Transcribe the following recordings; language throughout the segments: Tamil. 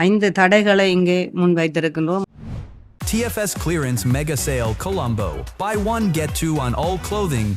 5 தடைகளை இங்கே முன்வைத்திருக்கின்றோம். TFS Clearance Mega Sale Colombo. Buy one get two on all clothing.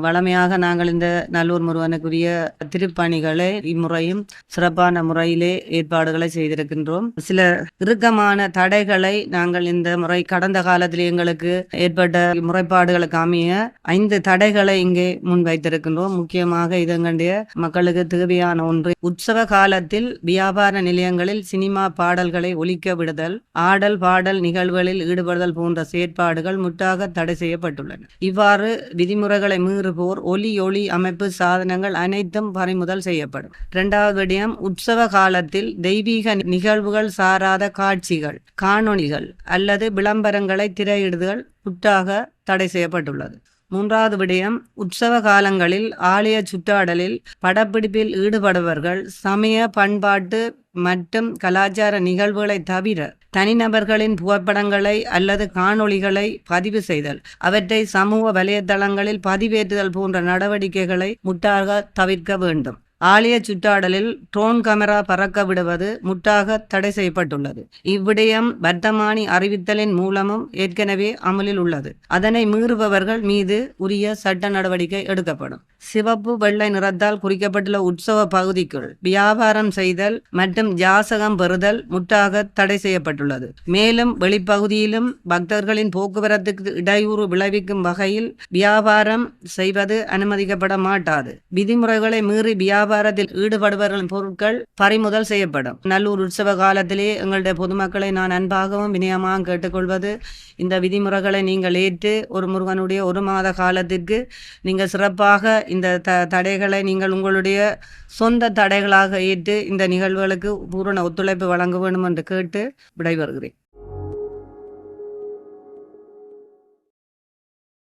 வளமையாக நாங்கள் இந்த நல்லூர் முருகனுக்குரிய திருப்பணிகளை இம்முறையும் சிறப்பான முறையிலே ஏற்பாடுகளை செய்திருக்கின்றோம். சில இறுக்கமான தடைகளை நாங்கள் இந்த முறை கடந்த காலத்தில் எங்களுக்கு ஏற்பட்ட முறைப்பாடுகளுக்கு அமைய 5 தடைகளை இங்கே முன்வைத்திருக்கின்றோம். முக்கியமாக இதனுடைய மக்களுக்கு தேவையான ஒன்று, உற்சவ காலத்தில் வியாபார நிலையங்களில் சினிமா பாடல்களை ஒலிக்க விடுதல், ஆடல் பாடல் நிகழ்வுகளில் ஈடுபடுதல் போன்ற செயற்பாடுகள் முற்றாக தடை செய்யப்பட்டுள்ளன. இவ்வாறு விதிமுறைகளை மீறுவோர் ஒலி அமைப்பு சாதனங்கள் அனைத்தும் பறிமுதல் செய்யப்படும். 2வது விடயம், உற்சவ காலத்தில் தெய்வீக நிகழ்வுகள் சாராத காட்சிகள், காணொளிகள் அல்லது விளம்பரங்களை திரையிடுதல் முற்றாக தடை செய்யப்பட்டுள்ளது. 3வது விடயம், உற்சவ காலங்களில் ஆலய சுற்றாடலில் படப்பிடிப்பில் ஈடுபடுபவர்கள் சமய பண்பாட்டு மற்றும் கலாச்சார நிகழ்வுகளை தவிர தனிநபர்களின் புகைப்படங்களை அல்லது காணொளிகளை பதிவு செய்தல், அவற்றை சமூக வலைதளங்களில் பதிவேற்றுதல் போன்ற நடவடிக்கைகளை முற்றாக தவிர்க்க வேண்டும். ஆலய சுற்றாடலில் ட்ரோன் கேமரா பறக்க விடுவது முற்றாக தடை செய்யப்பட்டுள்ளது. இவ்விடயம் வர்த்தமானி அறிவித்தலின் மூலமும் ஏற்கனவே அமலில் உள்ளது. அதனை மீறுபவர்கள் மீது உரிய சட்ட நடவடிக்கை எடுக்கப்படும். சிவப்பு வெள்ளை நிறத்தால் குறிக்கப்பட்டுள்ள உற்சவ பகுதிக்குள் வியாபாரம் செய்தல் மற்றும் ஜாசகம் பெறுதல் முற்றாக தடை செய்யப்பட்டுள்ளது. மேலும் வெளிப்பகுதியிலும் பக்தர்களின் போக்குவரத்துக்கு இடையூறு விளைவிக்கும் வகையில் வியாபாரம் செய்வது அனுமதிக்கப்பட மாட்டாது. விதிமுறைகளை மீறி வியாபாரத்தில் ஈடுபடுபவர்களின் பொருட்கள் பறிமுதல் செய்யப்படும். நல்லூர் உற்சவ காலத்திலே எங்களுடைய பொதுமக்களை நான் அன்பாகவும் வினயமாக கேட்டுக்கொள்வது, இந்த விதிமுறைகளை நீங்கள் ஏற்று ஒரு முருகனுடைய 1 மாத காலத்திற்கு நீங்கள் சிறப்பாக இந்த தடைகளை நீங்கள் உங்களுடைய சொந்த தடைகளாக ஏற்று இந்த நிகழ்வுகளுக்கு பூரண ஒத்துழைப்பு வழங்க வேண்டும் என்று கேட்டு விடைபெறுகிறேன்.